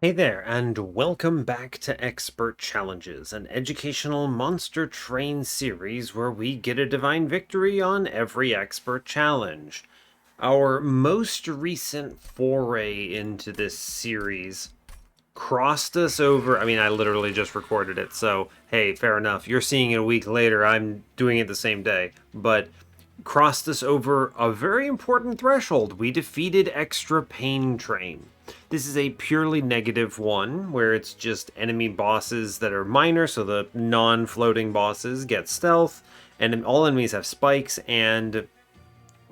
Hey there, and welcome back to Expert Challenges, an educational monster train series where we get a divine victory on every expert challenge. Our most recent foray into this series crossed us over. I mean, I literally just recorded it, so hey, fair enough. You're seeing it a week later, I'm doing it the same day, but crossed us over a very important threshold. We defeated Extra Pain Train. This is a purely negative one, where it's just enemy bosses that are minor, so the non-floating bosses get stealth, and all enemies have spikes, and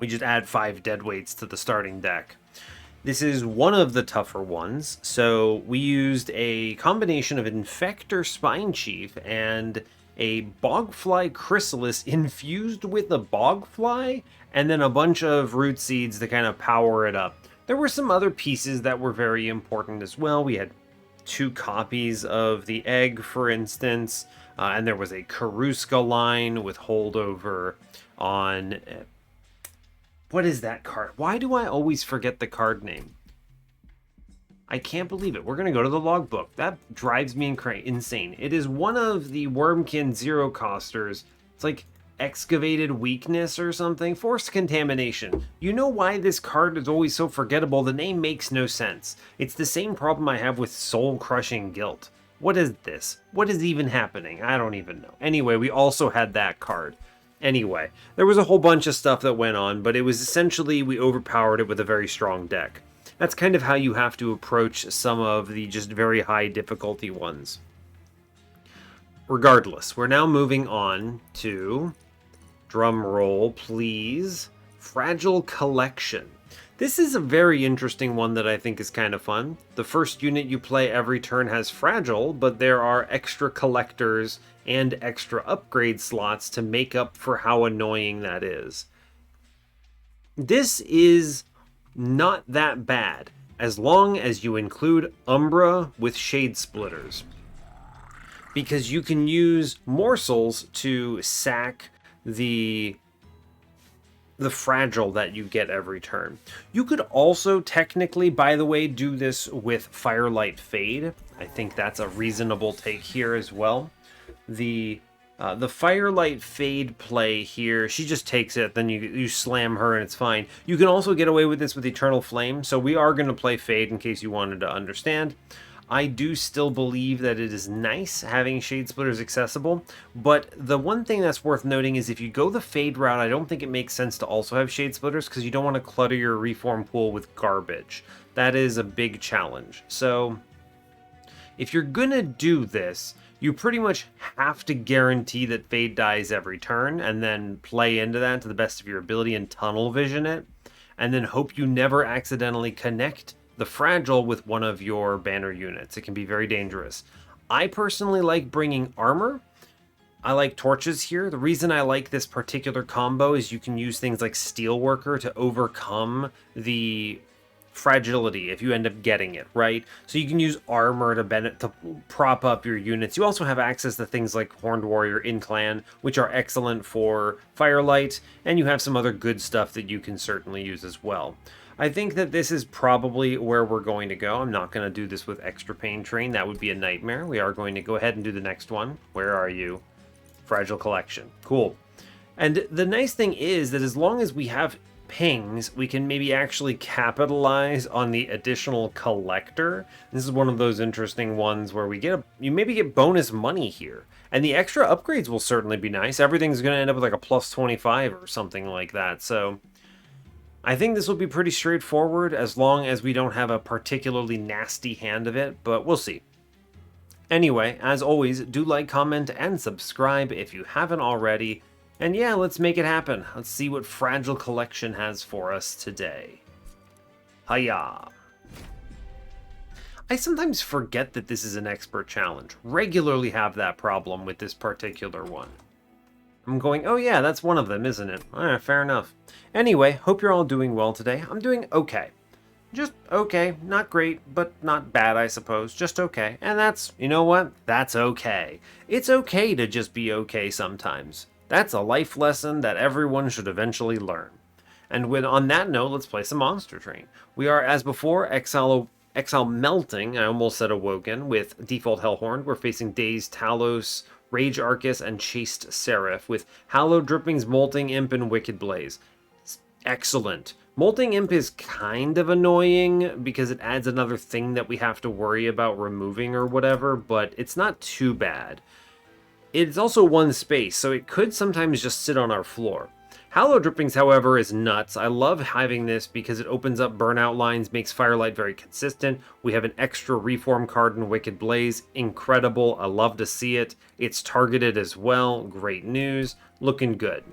we just add 5 dead weights to the starting deck. This is one of the tougher ones, so we used a combination of Infector Spine Chief and a Bogfly Chrysalis infused with a Bogfly, and then a bunch of root seeds to kind of power it up. There were some other pieces that were very important as well. We had 2 copies of the egg, for instance, and there was a Karuska line with holdover on what is that card? Why do I always forget the card name? I can't believe it. We're going to go to the logbook. That drives me insane. It is one of the Wormkin Zero Costers. It's like Excavated Weakness or something. Forced Contamination. You know why this card is always so forgettable? The name makes no sense. It's the same problem I have with Soul Crushing Guilt. What is this? What is even happening? I don't even know. Anyway, we also had that card. Anyway, there was a whole bunch of stuff that went on, but it was essentially we overpowered it with a very strong deck. That's kind of how you have to approach some of the just very high difficulty ones. Regardless, we're now moving on to, drum roll please, Fragile Collection. This is a very interesting one that I think is kind of fun. The first unit you play every turn has Fragile, but there are extra collectors and extra upgrade slots to make up for how annoying that is. This is not that bad, as long as you include Umbra with Shade Splitters, because you can use morsels to sack the fragile that you get every turn. You could also technically, by the way, do this with Firelight Fade. I think that's a reasonable take here as well. The Firelight Fade play here, she just takes it, then you slam her and it's fine. You can also get away with this with Eternal Flame, so we are going to play Fade in case you wanted to understand. I do still believe that it is nice having Shade Splitters accessible, but the one thing that's worth noting is if you go the Fade route, I don't think it makes sense to also have Shade Splitters because you don't want to clutter your Reform pool with garbage. That is a big challenge. So if you're gonna do this, you pretty much have to guarantee that Fade dies every turn and then play into that to the best of your ability and tunnel vision it, and then hope you never accidentally connect the Fragile with one of your banner units. It can be very dangerous. I personally like bringing armor. I like torches here. The reason I like this particular combo is you can use things like Steelworker to overcome the fragility if you end up getting it, right? So you can use armor to prop up your units. You also have access to things like Horned Warrior in clan, which are excellent for Firelight, and you have some other good stuff that you can certainly use as well. I think that this is probably where we're going to go. I'm not going to do this with Extra Pain Train. That would be a nightmare. We are going to go ahead and do the next one. Where are you? Fragile Collection. Cool. And the nice thing is that as long as we have pings, we can maybe actually capitalize on the additional collector. This is one of those interesting ones where you maybe get bonus money here. And the extra upgrades will certainly be nice. Everything's going to end up with like a plus 25 or something like that. So I think this will be pretty straightforward as long as we don't have a particularly nasty hand of it, but we'll see. Anyway, as always, do like, comment, and subscribe if you haven't already. And yeah, let's make it happen. Let's see what Fragile Collection has for us today. Hiya! I sometimes forget that this is an expert challenge. Regularly have that problem with this particular one. I'm going, oh yeah, that's one of them, isn't it? Fair enough. Anyway, hope you're all doing well today. I'm doing okay. Just okay. Not great, but not bad, I suppose. Just okay. And that's, you know what? That's okay. It's okay to just be okay sometimes. That's a life lesson that everyone should eventually learn. And on that note, let's play some Monster Train. We are, as before, Exile Exile Melting, I almost said Awoken, with default Hellhorned. We're facing Dazed, Talos, Rage Arcus, and Chaste Seraph, with Hallowed Drippings, Molting Imp, and Wicked Blaze. It's excellent. Molting Imp is kind of annoying because it adds another thing that we have to worry about removing or whatever, but it's not too bad. It's also one space, so it could sometimes just sit on our floor. Hallow Drippings, however, is nuts. I love having this because it opens up burnout lines, makes Firelight very consistent. We have an extra Reform card in Wicked Blaze. Incredible. I love to see it. It's targeted as well. Great news. Looking good.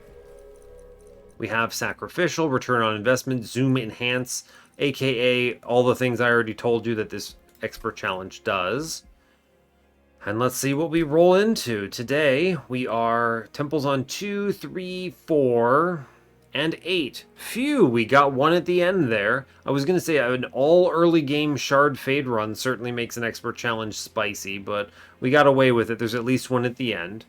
We have Sacrificial, Return on Investment, Zoom Enhance, aka all the things I already told you that this Expert Challenge does. And let's see what we roll into. Today, we are Temples on 2, 3, 4, and 8. Phew, we got one at the end there. I was going to say an all early game Shard Fade run certainly makes an Expert Challenge spicy, but we got away with it. There's at least one at the end.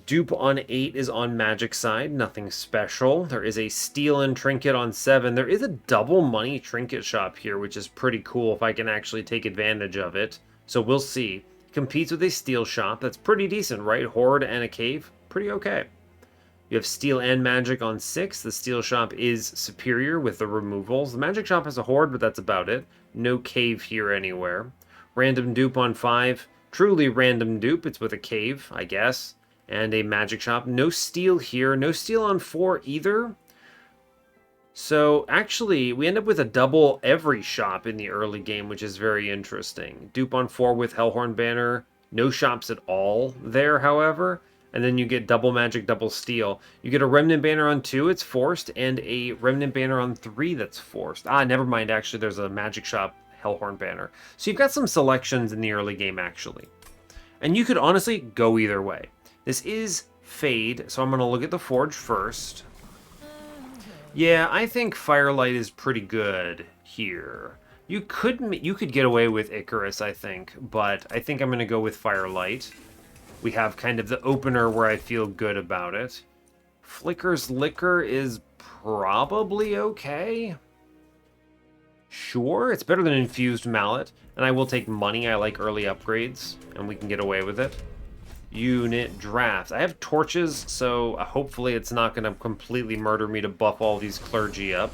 Dupe on 8 is on Magic side, nothing special. There is a Steel and Trinket on 7. There is a double money trinket shop here, which is pretty cool if I can actually take advantage of it. So we'll see. Competes with a Steel shop. That's pretty decent, right? Horde and a Cave. Pretty okay. You have Steel and Magic on 6. The Steel shop is superior with the removals. The Magic shop has a Horde, but that's about it. No Cave here anywhere. Random Dupe on 5. Truly random dupe. It's with a Cave, I guess. And a Magic shop. No Steel here. No Steel on 4 either. So, actually, we end up with a double every shop in the early game, which is very interesting. Dupe on 4 with Hellhorn Banner. No shops at all there, however. And then you get double Magic, double Steel. You get a Remnant Banner on 2, it's forced, and a Remnant Banner on 3 that's forced. Ah, never mind, actually, there's a Magic shop Hellhorn Banner. So you've got some selections in the early game, actually. And you could honestly go either way. This is Fade, so I'm going to look at the Forge first. Yeah, I think Firelight is pretty good here. You could get away with Icarus, I think, but I think I'm going to go with Firelight. We have kind of the opener where I feel good about it. Flicker's Liquor is probably okay. Sure, it's better than Infused Mallet, and I will take money. I like early upgrades, and we can get away with it. Unit drafts. I have torches, so hopefully it's not going to completely murder me to buff all these clergy up.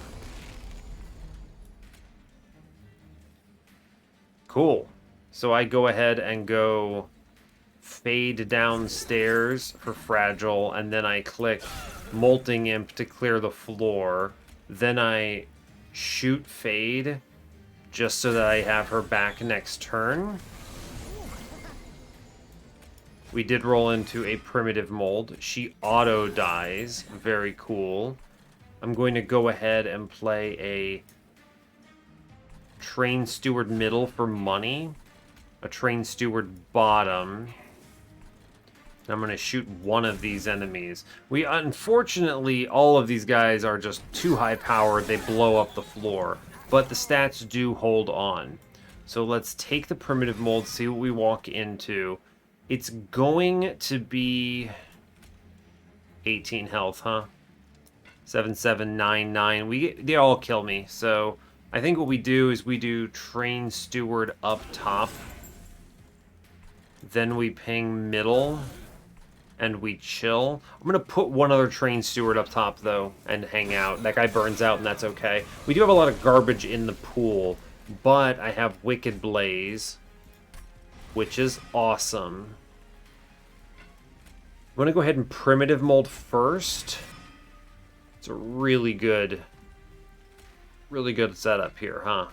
Cool. So I go ahead and go Fade downstairs for Fragile, and then I click Molting Imp to clear the floor. Then I shoot Fade just so that I have her back next turn. We did roll into a Primitive Mold. She auto dies. Very cool. I'm going to go ahead and play a Train Steward middle for money. A Train Steward bottom. I'm going to shoot one of these enemies. Unfortunately, all of these guys are just too high powered. They blow up the floor. But the stats do hold on. So let's take the Primitive Mold, see what we walk into. It's going to be 18 health, huh? 7799. They all kill me. So I think what we do is we do Train Steward up top. Then we ping middle. And we chill. I'm going to put one other Train Steward up top, though, and hang out. That guy burns out, and that's okay. We do have a lot of garbage in the pool. But I have Wicked Blaze, which is awesome. I'm going to go ahead and Primitive Mold first. It's a really good setup here, huh?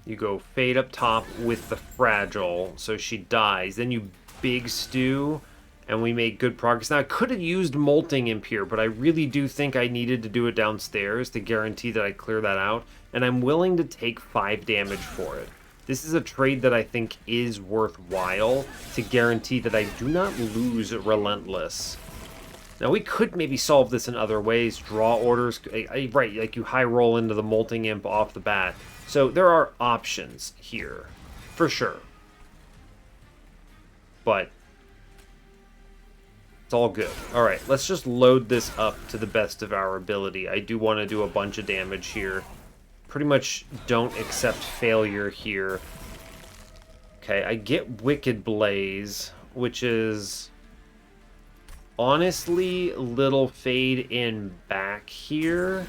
You go Fade up top with the Fragile, so she dies. Then you Big Stew, and we make good progress. Now, I could have used Molting Imp here, but I really do think I needed to do it downstairs to guarantee that I clear that out, and I'm willing to take 5 damage for it. This is a trade that I think is worthwhile to guarantee that I do not lose Relentless. Now, we could maybe solve this in other ways. Draw orders. Right, like you high roll into the Molting Imp off the bat. So there are options here, for sure. But it's all good. All right, let's just load this up to the best of our ability. I do want to do a bunch of damage here. pretty much don't accept failure here. Okay, I get Wicked Blaze, which is honestly little fade in back here.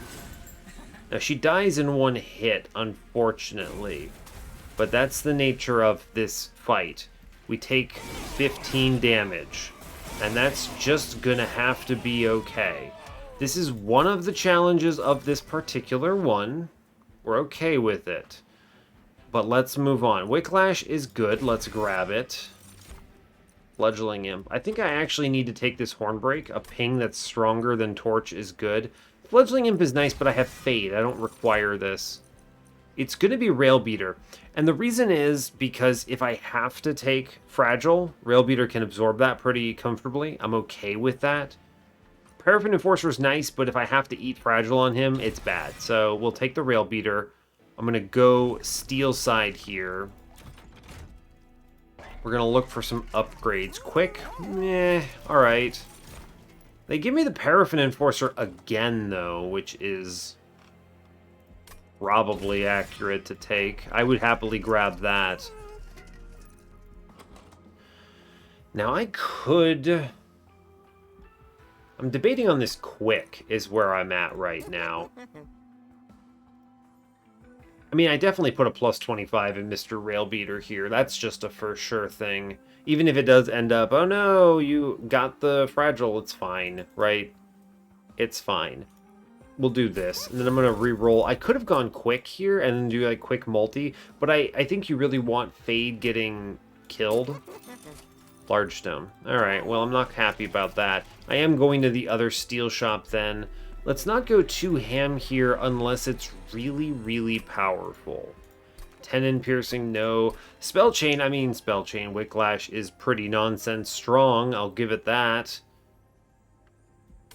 Now, she dies in one hit, unfortunately. But that's the nature of this fight. We take 15 damage. And that's just gonna have to be okay. This is one of the challenges of this particular one. We're okay with it. But let's move on. Wicklash is good. Let's grab it. Fledgling Imp. I think I actually need to take this Hornbreak. A ping that's stronger than Torch is good. Fledgling Imp is nice, but I have Fade. I don't require this. It's going to be Railbeater. And the reason is because if I have to take Fragile, Railbeater can absorb that pretty comfortably. I'm okay with that. Paraffin Enforcer is nice, but if I have to eat Fragile on him, it's bad. So we'll take the Railbeater. I'm going to go Steel side here. We're going to look for some upgrades. Quick? Alright. They give me the Paraffin Enforcer again, though, which is probably accurate to take. I would happily grab that. Now, I could... I'm debating on this quick, is where I'm at right now. I mean, I definitely put a plus 25 in Mr. Railbeater here. That's just a for sure thing. Even if it does end up, oh no, you got the Fragile, it's fine, right? It's fine. We'll do this, and then I'm going to re-roll. I could have gone quick here and then do like quick multi, but I think you really want Fade getting killed. Large Stone. Alright, well, I'm not happy about that. I am going to the other steel shop then. Let's not go too ham here unless it's really, really powerful. Tenon Piercing, no. Spell Chain, Wicklash is pretty nonsense strong. I'll give it that.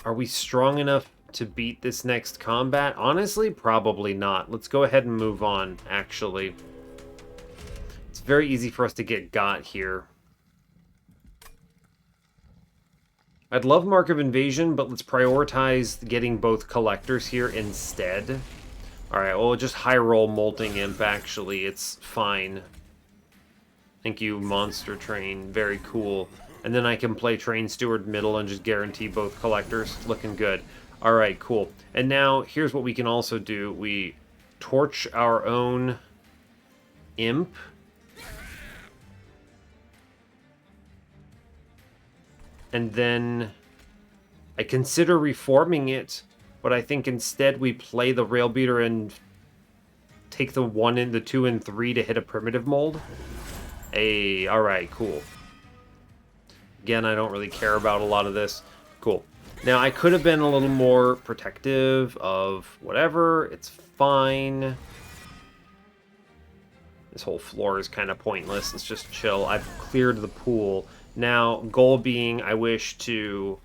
Are we strong enough to beat this next combat? Honestly, probably not. Let's go ahead and move on, actually. It's very easy for us to get got here. I'd love Mark of Invasion, but let's prioritize getting both collectors here instead. Alright, well, just high roll Molting Imp, actually. It's fine. Thank you, Monster Train. Very cool. And then I can play Train Steward middle and just guarantee both collectors. Looking good. Alright, cool. And now, here's what we can also do. We torch our own Imp. And then I consider reforming it, but I think instead we play the Railbeater and take the 1 and the 2 and 3 to hit a primitive mold. Hey, alright, cool. Again, I don't really care about a lot of this. Cool. Now, I could have been a little more protective of whatever. It's fine. This whole floor is kind of pointless. Let's just chill. I've cleared the pool. Now, goal being, I wish to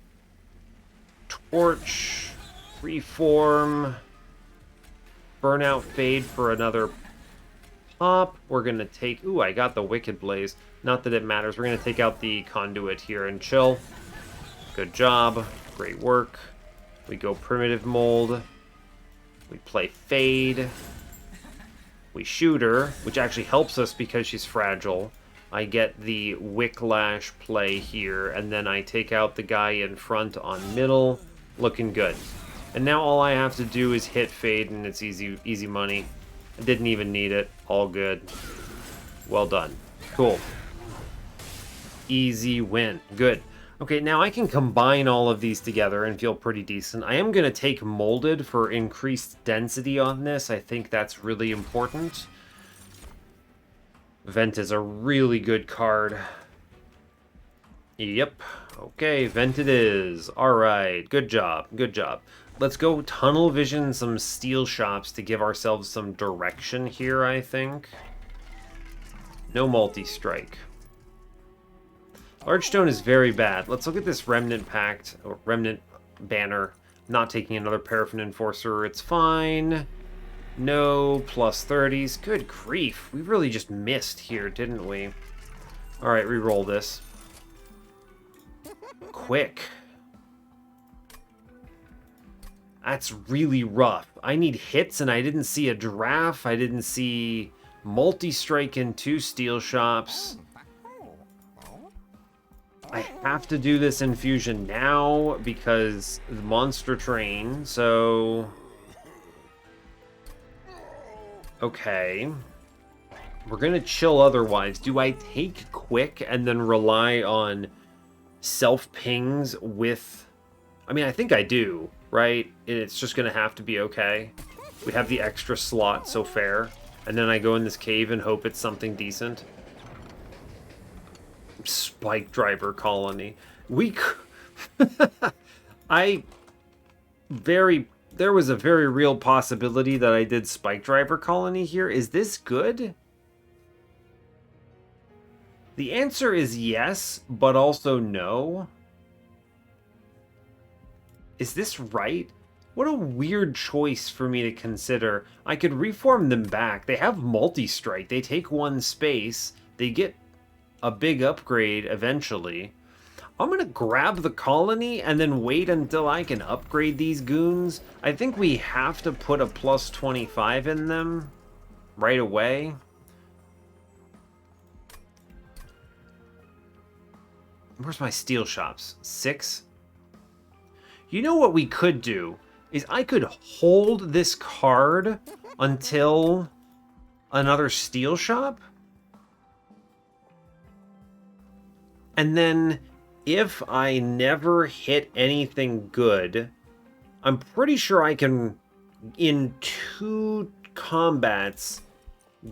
torch, reform, burnout, fade for another pop. We're going to take... Ooh, I got the Wicked Blaze. Not that it matters. We're going to take out the conduit here and chill. Good job. Great work. We go primitive mold. We play fade. We shoot her, which actually helps us because she's fragile. I get the Wicklash play here, and then I take out the guy in front on middle. Looking good. And now all I have to do is hit fade, and it's easy money. I didn't even need it. All good. Well done. Cool. Easy win. Good. Okay, now I can combine all of these together and feel pretty decent. I am going to take Molded for increased density on this. I think that's really important. Vent is a really good card. Yep. Okay, Vent it is. Alright, good job, good job. Let's go tunnel vision some steel shops to give ourselves some direction here, I think. No multi-strike. Large Stone is very bad. Let's look at this Remnant Pact, or Remnant Banner. Not taking another Paraffin Enforcer, it's fine. No plus 30s. Good grief. We really just missed here, didn't we? Alright, reroll this. Quick. That's really rough. I need hits, and I didn't see a giraffe. I didn't see multi-strike in 2 steel shops. I have to do this infusion now because the monster train, so... Okay. We're gonna chill otherwise. Do I take quick and then rely on self-pings with... I mean, I think I do, right? It's just gonna have to be okay. We have the extra slot, so fair. And then I go in this cave and hope it's something decent. Spike driver colony. There was a very real possibility that I did spike driver colony here. Is this good? The answer is yes, but also no. Is this right? What a weird choice for me to consider. I could reform them back. They have multi-strike. They take 1 space. They get a big upgrade eventually. I'm gonna grab the colony and then wait until I can upgrade these goons. I think we have to put a plus 25 in them right away. Where's my steel shops? 6? You know what we could do is I could hold this card until another steel shop. And then if I never hit anything good, I'm pretty sure I can, in 2 combats,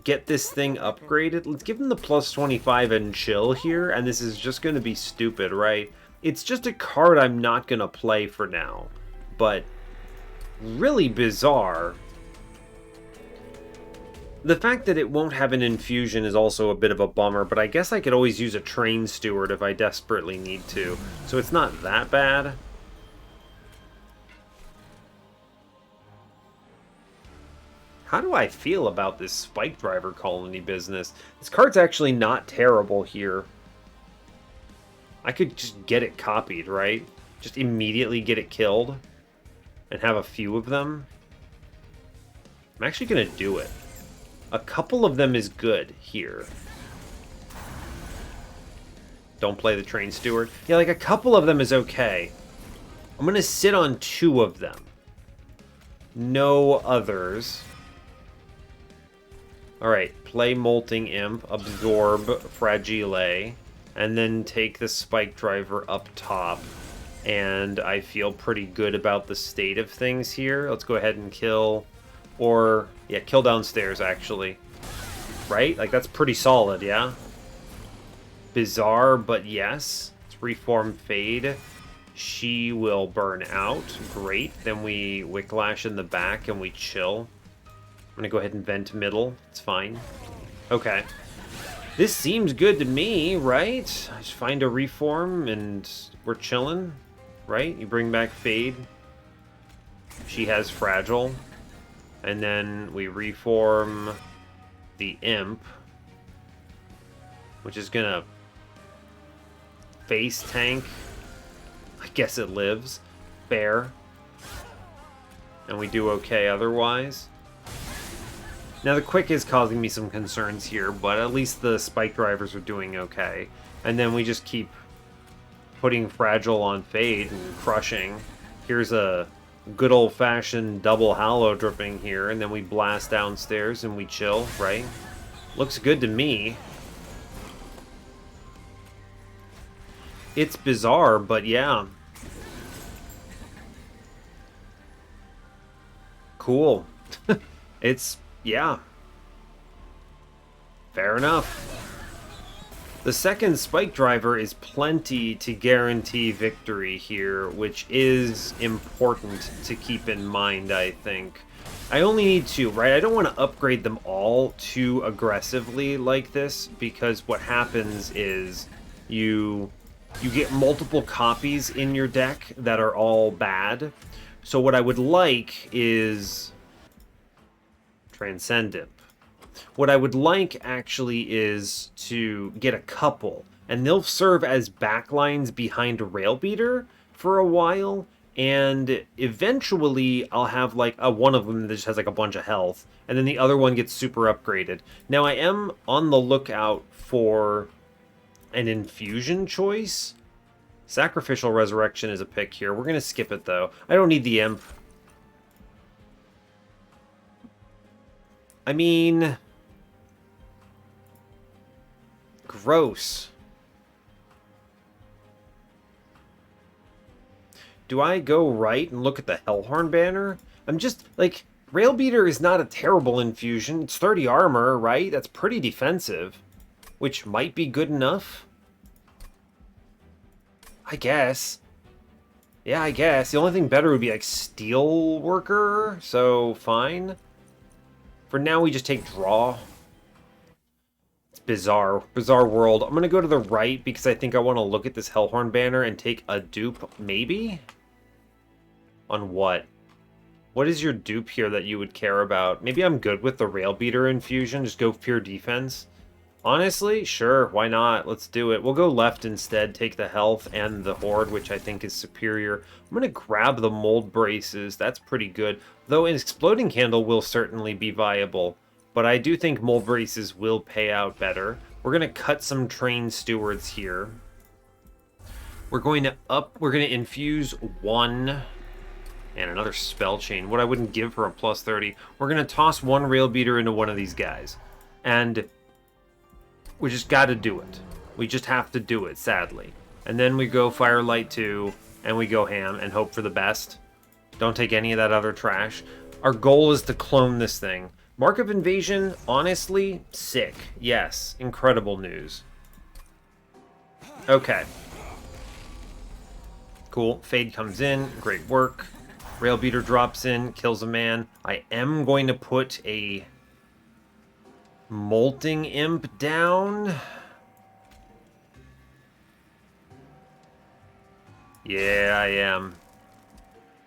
get this thing upgraded. Let's give him the plus 25 and chill here, and this is just going to be stupid, right? It's just a card I'm not going to play for now, but really bizarre. The fact that it won't have an infusion is also a bit of a bummer, but I guess I could always use a train steward if I desperately need to, so it's not that bad. How do I feel about this spike driver colony business? This card's actually not terrible here. I could just get it copied, right? Just immediately get it killed and have a few of them. I'm actually going to do it. A couple of them is good here. Don't play the train steward. Yeah, like a couple of them is okay. I'm going to sit on 2 of them. No others. Alright, play Molting Imp, absorb Fragile, and then take the Spike Driver up top. And I feel pretty good about the state of things here. Let's go ahead and kill, or, yeah, kill downstairs, actually. Right? Like, that's pretty solid, yeah? Bizarre, but yes. Let's reform Fade. She will burn out. Great. Then we Wicklash in the back and we chill. I'm gonna go ahead and vent middle. It's fine. Okay. This seems good to me, right? I just find a reform and we're chilling, right? You bring back Fade. She has Fragile. And then we reform the Imp, which is gonna face tank. I guess it lives. Fair. And we do okay otherwise. Now the quick is causing me some concerns here, but at least the spike drivers are doing okay. And then we just keep putting Fragile on Fade and crushing. Here's a good old-fashioned double Hallow dripping here, and then we blast downstairs and we chill, right? Looks good to me. It's bizarre, but yeah. Cool. It's... yeah. Fair enough. The second spike driver is plenty to guarantee victory here, which is important to keep in mind, I think. I only need 2, right? I don't want to upgrade them all too aggressively like this, because what happens is you get multiple copies in your deck that are all bad. So what I would like is Transcendent. What I would like, actually, is to get a couple, and they'll serve as backlines behind Railbeater for a while, And eventually I'll have like a one of them that just has like a bunch of health, and then the other one gets super upgraded. Now I am on the lookout for an infusion choice. Sacrificial Resurrection is a pick here. We're gonna skip it though. I don't need the imp. I mean, gross. Do I go right and look at the Hellhorned banner? I'm just, like, Railbeater is not a terrible infusion. It's 30 armor, right? That's pretty defensive. Which might be good enough. I guess. Yeah, I guess. The only thing better would be, like, Steel Worker. So, fine. For now, we just take draw. It's bizarre. Bizarre world. I'm going to go to the right because I think I want to look at this Hellhorned banner and take a dupe, maybe? On what? What is your dupe here that you would care about? Maybe I'm good with the Railbeater infusion. Just go pure defense. Honestly, sure. Why not? Let's do it. We'll go left instead. Take the health and the horde, which I think is superior. I'm going to grab the mold braces. That's pretty good. Though an exploding candle will certainly be viable. But I do think mold braces will pay out better. We're going to cut some train stewards here. We're going to infuse one. And another spell chain. What I wouldn't give for a plus 30. We're going to toss one Railbeater into one of these guys. And we just got to do it. We just have to do it, sadly. And then we go Firelight 2, and we go ham and hope for the best. Don't take any of that other trash. Our goal is to clone this thing. Mark of Invasion, honestly, sick. Yes, incredible news. Okay. Cool. Fade comes in. Great work. Railbeater drops in, kills a man. I am going to put a Molting Imp down. Yeah, I am.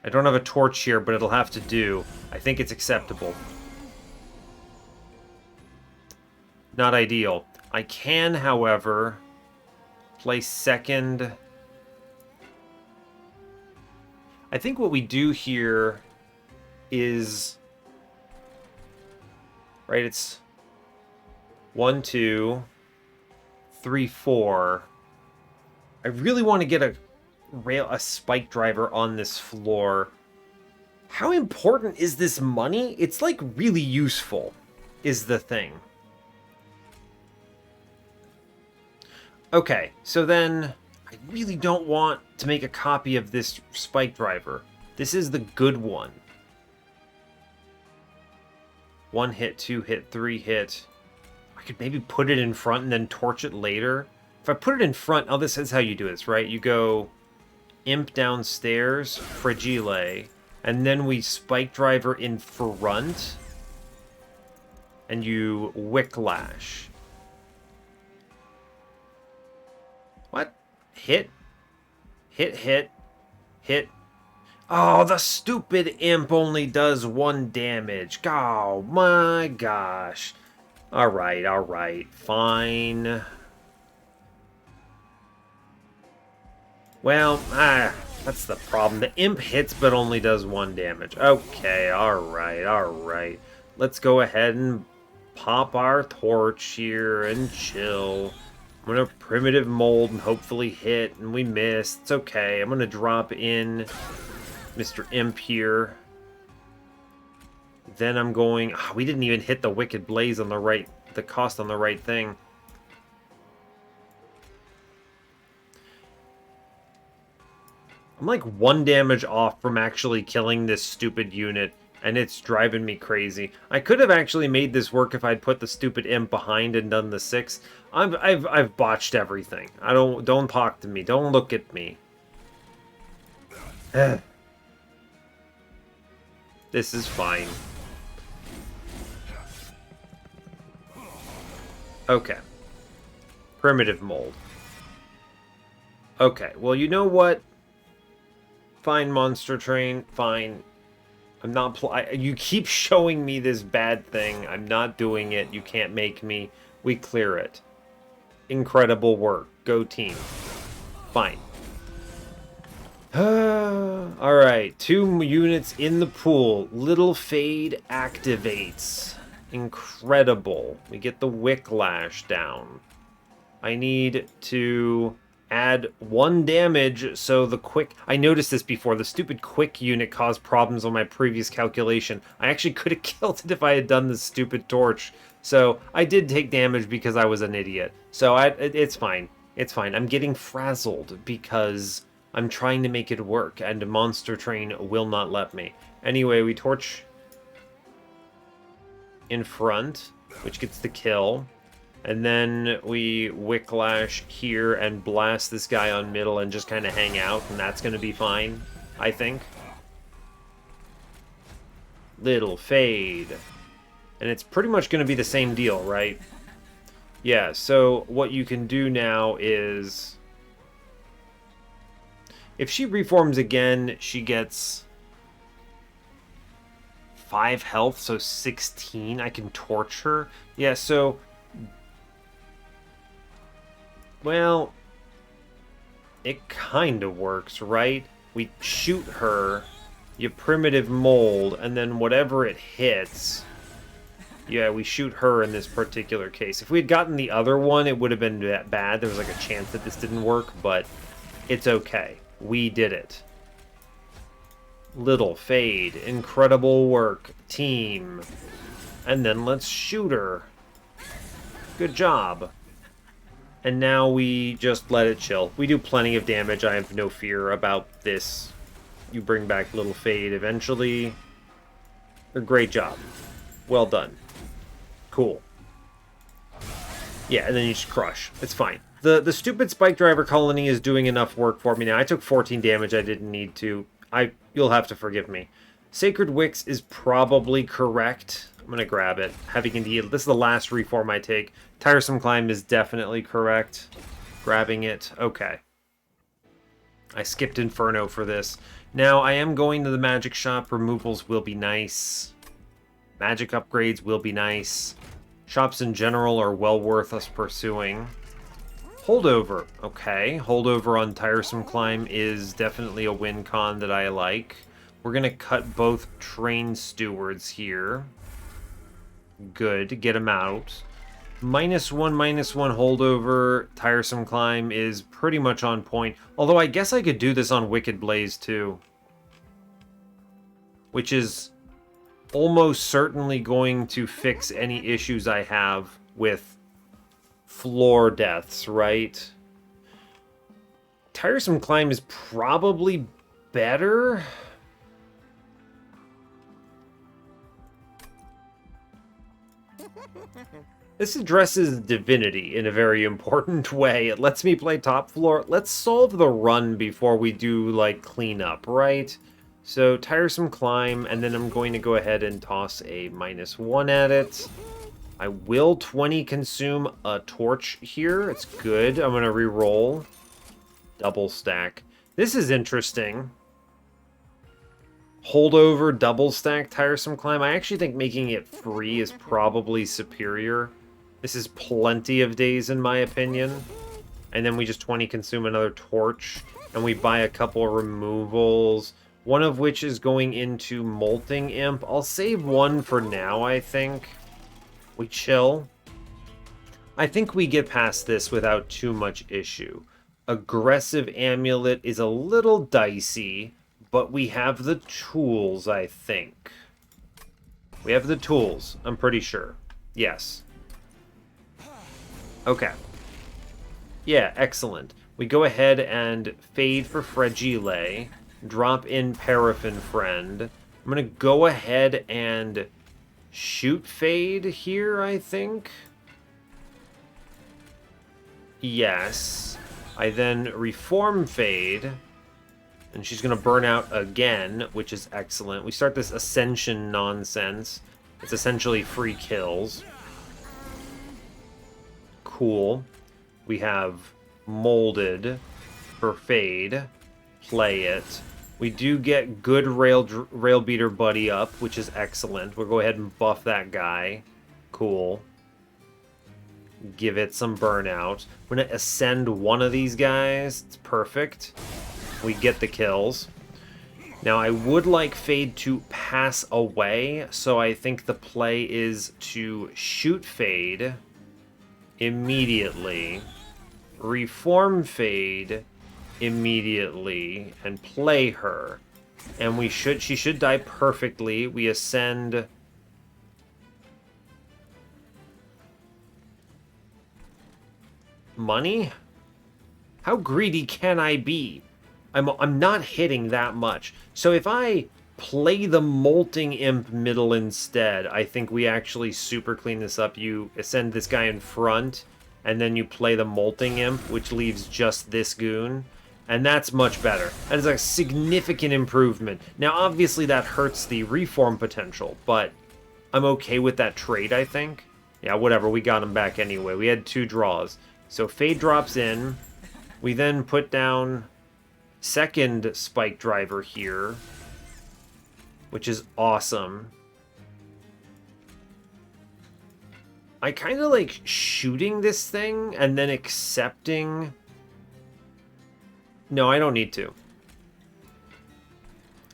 I don't have a torch here, but it'll have to do. I think it's acceptable. Not ideal. I can, however, play second. I think what we do here is, right, it's 1, 2, 3, 4. I really want to get a spike driver on this floor. How important is this money? It's like really useful, is the thing. Okay, so then I really don't want to make a copy of this spike driver. This is the good one. 1 hit, 2 hit, 3 hit. I could maybe put it in front and then torch it later. If I put it in front, oh, this is how you do this, right? You go Imp downstairs, Fragile, and then we spike driver in front, and you Wicklash. What? Hit? Hit, hit, hit. Oh, the stupid imp only does 1 damage. Oh, my gosh. Alright, fine. Well, that's the problem. The imp hits but only does 1 damage. Okay, alright. Let's go ahead and pop our torch here and chill. I'm going to primitive mold and hopefully hit, and we missed. It's okay. I'm going to drop in Mr. Imp here. Then I'm going... Oh, we didn't even hit the Wicked Blaze on the right... The cost on the right thing. I'm like 1 damage off from actually killing this stupid unit, and it's driving me crazy. I could have actually made this work if I'd put the stupid imp behind and done the 6. I've botched everything. Don't talk to me. Don't look at me. This is fine. Okay. Primitive mold. Okay, well, you know what? Fine, Monster Train. Fine. I'm not... You keep showing me this bad thing. I'm not doing it. You can't make me. We clear it. Incredible work. Go team. Fine. Alright, 2 units in the pool. Little Fade activates. Incredible. We get the Wicklash down. I need to add 1 damage, so the quick... I noticed this before. The stupid quick unit caused problems on my previous calculation. I actually could have killed it if I had done this stupid torch. So I did take damage because I was an idiot. So it's fine. It's fine. I'm getting frazzled because I'm trying to make it work, and Monster Train will not let me. Anyway, we torch in front, which gets the kill. And then we Wicklash here and blast this guy on middle and just kind of hang out, and that's going to be fine, I think. Little Fade. And it's pretty much going to be the same deal, right? Yeah, so what you can do now is... if she reforms again, she gets 5 health, so 16. I can torch her. Yeah, so... well, it kind of works, right? We shoot her, you primitive mold, and then whatever it hits... yeah, we shoot her in this particular case. If we had gotten the other one, it would have been that bad. There was like a chance that this didn't work, but it's okay. We did it. Little Fade. Incredible work. Team. And then let's shoot her. Good job. And now we just let it chill. We do plenty of damage. I have no fear about this. You bring back Little Fade eventually. A great job. Well done. Cool. Yeah, and then you just crush. It's fine. The stupid Spike Driver colony is doing enough work for me now. I took 14 damage. I didn't need to. You'll have to forgive me. Sacred Wicks is probably correct. I'm going to grab it. Having indeed. This is the last reform I take. Tiresome Climb is definitely correct. Grabbing it. Okay. I skipped Inferno for this. Now, I am going to the magic shop. Removals will be nice. Magic upgrades will be nice. Shops in general are well worth us pursuing. Holdover. Okay. Holdover on Tiresome Climb is definitely a win con that I like. We're going to cut both train stewards here. Good. Get them out. -1, -1 holdover. Tiresome Climb is pretty much on point. Although I guess I could do this on Wicked Blaze too. Which is almost certainly going to fix any issues I have with floor deaths, right? Tiresome Climb is probably better. This addresses Divinity in a very important way. It lets me play top floor. Let's solve the run before we do, like, cleanup, right? So, Tiresome Climb, and then I'm going to go ahead and toss a -1 at it. I will 20 consume a torch here. It's good. I'm going to re-roll. Double stack. This is interesting. Holdover, double stack, Tiresome Climb. I actually think making it free is probably superior. This is plenty of days in my opinion. And then we just 20 consume another torch. And we buy a couple of removals. One of which is going into Molting Imp. I'll save one for now, I think. We chill. I think we get past this without too much issue. Aggressive Amulet is a little dicey, but we have the tools, I think. We have the tools, I'm pretty sure. Yes. Okay. Yeah, excellent. We go ahead and fade for Fragile. Drop in Paraffin Friend. I'm going to go ahead and shoot Fade here, I think. Yes. I then reform Fade. And she's going to burn out again, which is excellent. We start this Ascension nonsense. It's essentially free kills. Cool. We have Molded for Fade. Play it. We do get good Rail Beater Buddy up, which is excellent. We'll go ahead and buff that guy. Cool. Give it some burnout. We're going to ascend one of these guys. It's perfect. We get the kills. Now, I would like Fade to pass away, so I think the play is to shoot Fade immediately, reform Fade immediately, and play her. And she should die perfectly. We ascend... Money? How greedy can I be? I'm not hitting that much. So if I play the Molting Imp middle instead, I think we actually super clean this up. You ascend this guy in front, and then you play the Molting Imp, which leaves just this goon. And that's much better. That is a significant improvement. Now, obviously, that hurts the reform potential, but I'm okay with that trade, I think. Yeah, whatever. We got him back anyway. We had 2 draws. So Fade drops in. We then put down second Spike Driver here, which is awesome. I kind of like shooting this thing and then accepting... No, I don't need to.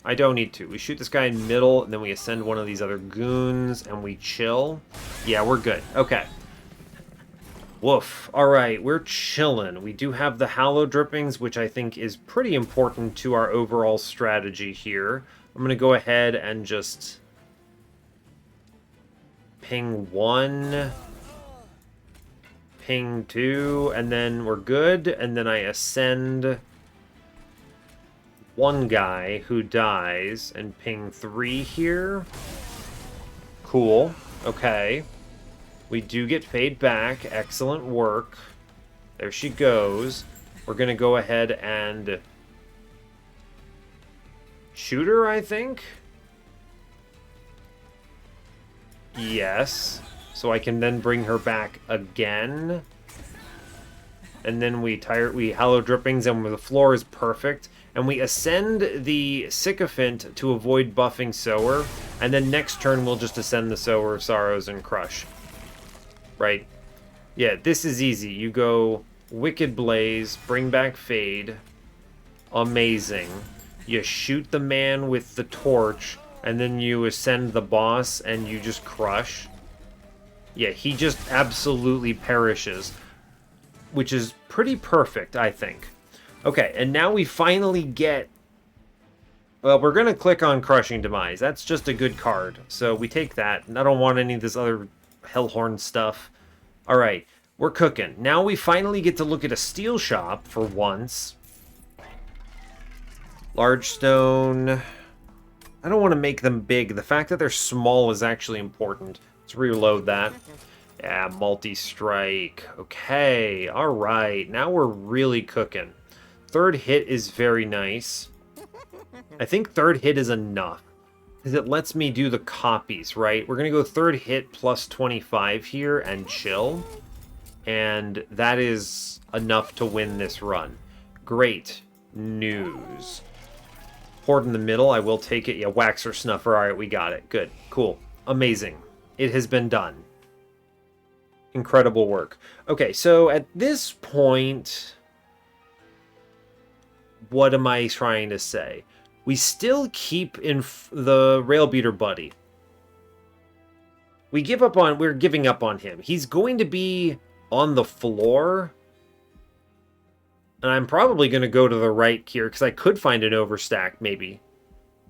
I don't need to. We shoot this guy in middle, and then we ascend one of these other goons, and we chill. Yeah, we're good. Okay. Woof. Alright, we're chillin'. We do have the Hallow Drippings, which I think is pretty important to our overall strategy here. I'm going to go ahead and just ping 1, ping 2, and then we're good. And then I ascend 1 guy who dies and ping 3 here. Cool. Okay. We do get Fade back. Excellent work. There she goes. We're going to go ahead and shoot her, I think. Yes. So I can then bring her back again. And then we Hallow Drippings, and the floor is perfect. And we ascend the Sycophant to avoid buffing Sower. And then next turn we'll just ascend the Sower of Sorrows and crush. Right? Yeah, this is easy. You go Wicked Blaze, bring back Fade. Amazing. You shoot the man with the torch, and then you ascend the boss, and you just crush. Yeah, he just absolutely perishes, which is pretty perfect, I think. Okay, and now we finally get... Well, we're going to click on Crushing Demise. That's just a good card, so we take that. And I don't want any of this other Hellhorned stuff. Alright, we're cooking. Now we finally get to look at a steel shop for once. Large stone. I don't want to make them big. The fact that they're small is actually important. Let's reload that. Yeah, multi-strike. Okay, alright. Now we're really cooking. Third hit is very nice. I think third hit is enough, because it lets me do the copies, right? We're going to go third hit plus 25 here and chill. And that is enough to win this run. Great news. Horde in the middle, I will take it. Yeah, Waxer Snuffer. Alright, we got it. Good. Cool. Amazing. It has been done. Incredible work. Okay, so at this point... What am I trying to say? We still keep in the Railbeater buddy. We're giving up on him. He's going to be on the floor. And I'm probably going to go to the right here, because I could find an overstack, maybe.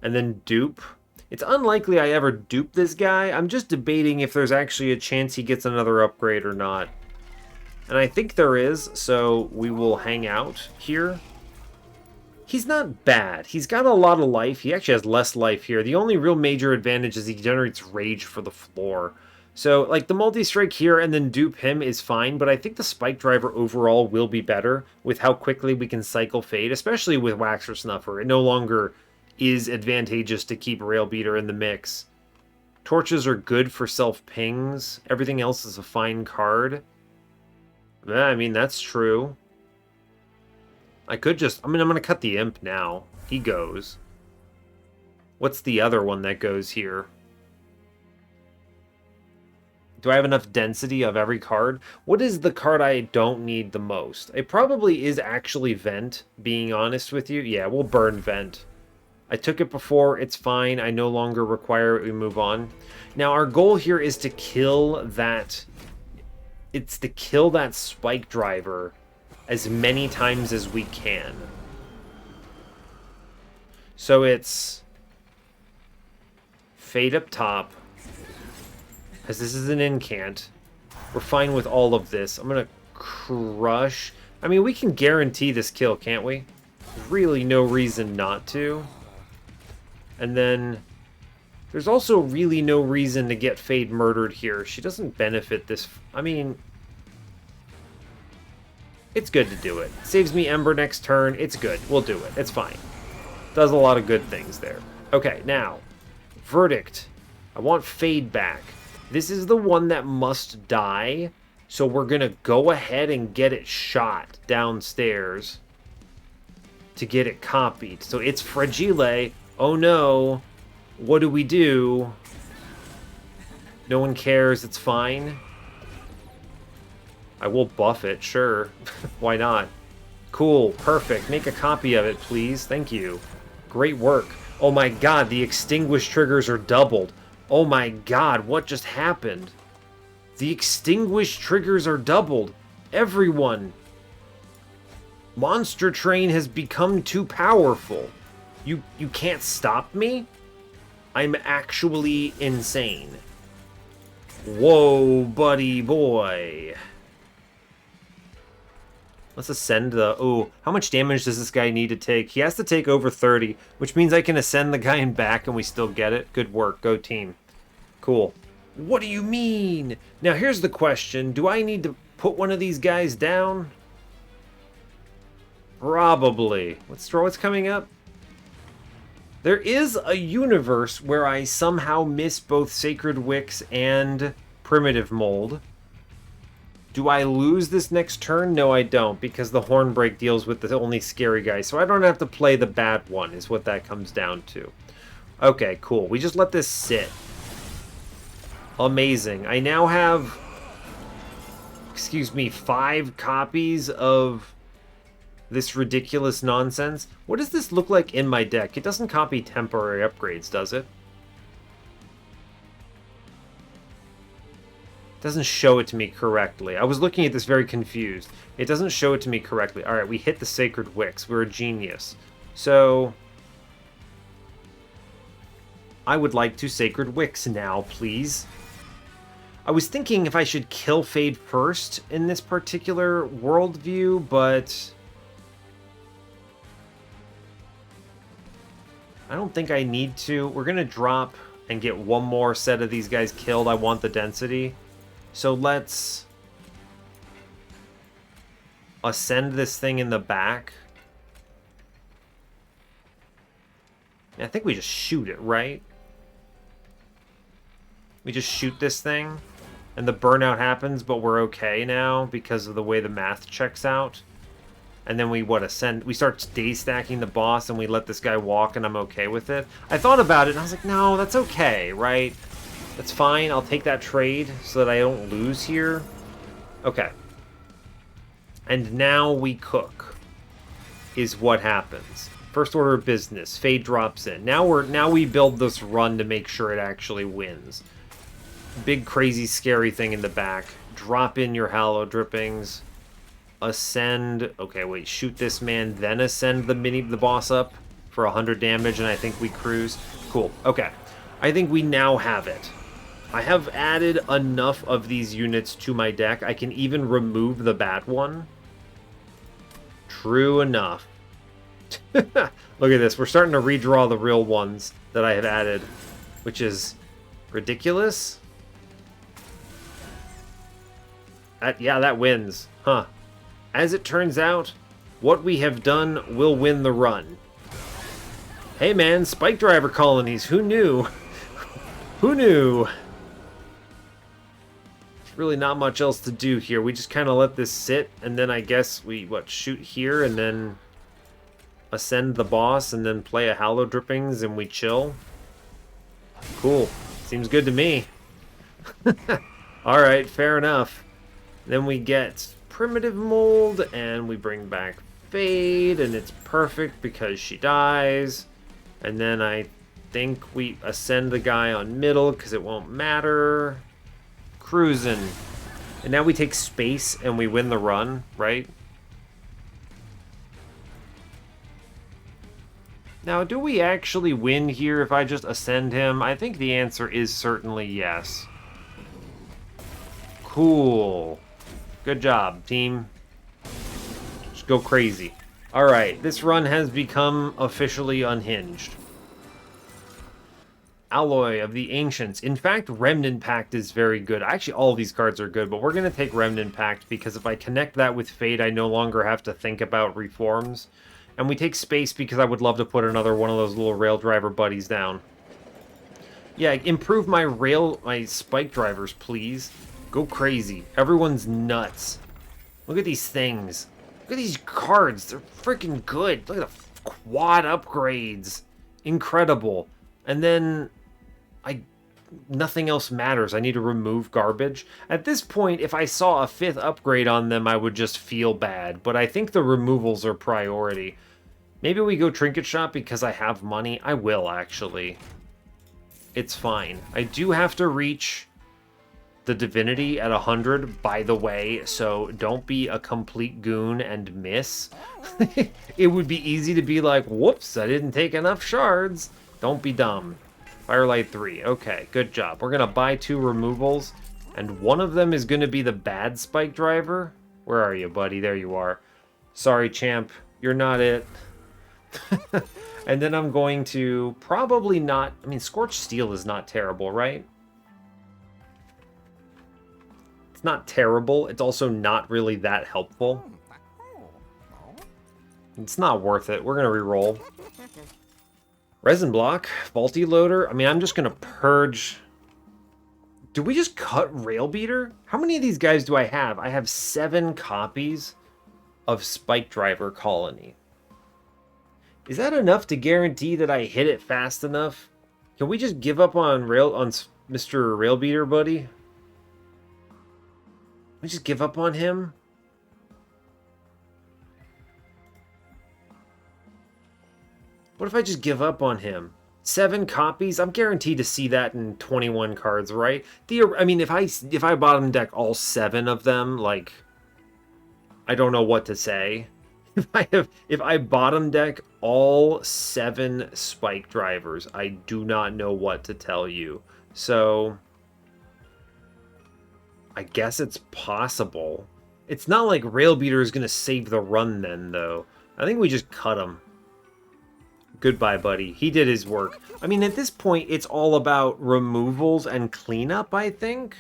And then dupe. It's unlikely I ever dupe this guy. I'm just debating if there's actually a chance he gets another upgrade or not. And I think there is, so we will hang out here. He's not bad. He's got a lot of life. He actually has less life here. The only real major advantage is he generates rage for the floor. So, like, the multi-strike here and then dupe him is fine, but I think the Spike Driver overall will be better with how quickly we can cycle Fade, especially with Waxer Snuffer. It no longer is advantageous to keep Railbeater in the mix. Torches are good for self-pings. Everything else is a fine card. Yeah, I mean, that's true. I'm going to cut the Imp now. He goes. What's the other one that goes here? Do I have enough density of every card? What is the card I don't need the most? It probably is actually Vent, being honest with you. Yeah, we'll burn Vent. I took it before, it's fine. I no longer require it, we move on. Now, our goal here is to kill that... It's to kill that Spike Driver as many times as we can. So it's... Fade up top. Because this is an incant. We're fine with all of this. I'm going to crush. I mean, we can guarantee this kill, can't we? Really no reason not to. And then there's also really no reason to get Fade murdered here. She doesn't benefit this. I mean, it's good to do it. Saves me Ember next turn. It's good. We'll do it. It's fine. Does a lot of good things there. Okay, now, Verdict. I want Fade back. This is the one that must die, so we're going to go ahead and get it shot downstairs to get it copied. So it's Fragile. Oh no, what do we do? No one cares, it's fine. I will buff it, sure. Why not? Cool, perfect. Make a copy of it, please. Thank you. Great work. Oh my god, the extinguish triggers are doubled. Oh my god, what just happened? The extinguish triggers are doubled. Everyone. Monster Train has become too powerful. You can't stop me? I'm actually insane. Whoa, buddy boy. Let's ascend the... Oh, how much damage does this guy need to take? He has to take over 30, which means I can ascend the guy in back and we still get it. Good work. Go team. Cool. What do you mean? Now, here's the question. Do I need to put one of these guys down? Probably. Let's throw what's coming up. There is a universe where I somehow miss both Sacred Wicks and Primitive Mold. Do I lose this next turn? No, I don't, because the Hornbreak deals with the only scary guy, so I don't have to play the bad one, is what that comes down to. Okay, cool. We just let this sit. Amazing. I now have, excuse me, 5 copies of this ridiculous nonsense. What does this look like in my deck? It doesn't copy temporary upgrades, does it? Doesn't show it to me correctly. I was looking at this very confused. It doesn't show it to me correctly. Alright, we hit the Sacred Wicks. We're a genius. So, I would like to Sacred Wicks now, please. I was thinking if I should kill Fade first in this particular worldview, but I don't think I need to. We're going to drop and get one more set of these guys killed. I want the density. So let's ascend this thing in the back. I think we just shoot it, right? We just shoot this thing, and the burnout happens, but we're okay now because of the way the math checks out. And then we, ascend? We start day stacking the boss, and we let this guy walk, and I'm okay with it. I thought about it, and I was like, no, that's okay, right? That's fine. I'll take that trade so that I don't lose here. Okay. And now we cook, is what happens. First order of business. Fade drops in. Now we build this run to make sure it actually wins. Big, crazy, scary thing in the back. Drop in your Hallow Drippings. Ascend. Okay, wait. Shoot this man, then ascend the boss up for 100 damage, and I think we cruise. Cool. Okay. I think we now have it. I have added enough of these units to my deck. I can even remove the bad one. True enough. Look at this. We're starting to redraw the real ones that I have added, which is ridiculous. Yeah, that wins. Huh. As it turns out, what we have done will win the run. Hey man, Spike Driver colonies. Who knew? Who knew? Really not much else to do here. We just kind of let this sit, and then I guess we, shoot here, and then ascend the boss, and then play a Hallow Drippings, and we chill. Cool. Seems good to me. Alright, fair enough. Then we get Primitive Mold, and we bring back Fade, and it's perfect because she dies. And then I think we ascend the guy on middle because it won't matter. Cruising. And now we take space and we win the run, right? Now, do we actually win here if I just ascend him? I think the answer is certainly yes. Cool. Good job, team. Just go crazy. Alright, this run has become officially unhinged. Alloy of the Ancients. In fact, Remnant Pact is very good. Actually, all of these cards are good, but we're going to take Remnant Pact because if I connect that with Fate, I no longer have to think about reforms. And we take space because I would love to put another one of those little rail driver buddies down. Yeah, improve my spike drivers, please. Go crazy. Everyone's nuts. Look at these things. Look at these cards. They're freaking good. Look at the quad upgrades. Incredible. And then nothing else matters. I need to remove garbage. At this point, if I saw a 5th upgrade on them, I would just feel bad. But I think the removals are priority. Maybe we go Trinket Shop because I have money. I will, actually. It's fine. I do have to reach the Divinity at 100, by the way, so don't be a complete goon and miss. It would be easy to be like, whoops, I didn't take enough shards. Don't be dumb. Firelight 3. Okay, good job. We're going to buy 2 removals, and one of them is going to be the bad spike driver. Where are you, buddy? There you are. Sorry, champ. You're not it. And then I'm going to probably not... I mean, Scorched Steel is not terrible, right? It's not terrible. It's also not really that helpful. It's not worth it. We're going to re-roll. Resin Block. Faulty Loader. I mean, I'm just going to purge... Do we just cut Rail Beater? How many of these guys do I have? I have 7 copies of Spike Driver Colony. Is that enough to guarantee that I hit it fast enough? Can we just give up on Mr. Rail Beater, buddy? Can we just give up on him? What if I just give up on him? 7 copies? I'm guaranteed to see that in 21 cards, right? I mean, if I bottom deck all 7 of them, like, I don't know what to say. If I bottom deck all 7 spike drivers, I do not know what to tell you. So I guess it's possible. It's not like Rail Beater is going to save the run then, though. I think we just cut him. Goodbye, buddy. He did his work. I mean, at this point, it's all about removals and cleanup, I think.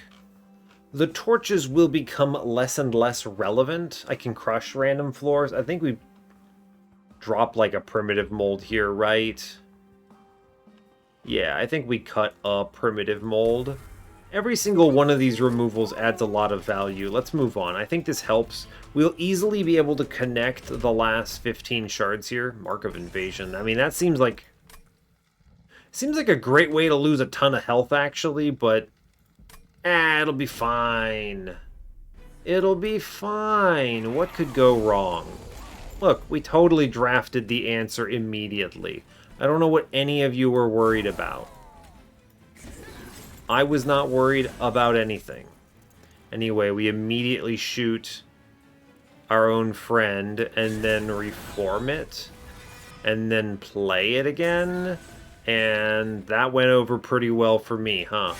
The torches will become less and less relevant. I can crush random floors. I think we drop like a primitive mold here, right? Yeah, I think we cut a primitive mold. Every single one of these removals adds a lot of value. Let's move on. I think this helps. We'll easily be able to connect the last 15 shards here. Mark of Invasion. I mean, that seems like a great way to lose a ton of health, actually, but it'll be fine. It'll be fine. What could go wrong? Look, we totally drafted the answer immediately. I don't know what any of you were worried about. I was not worried about anything. Anyway, we immediately shoot our own friend and then reform it and then play it again. And that went over pretty well for me, huh?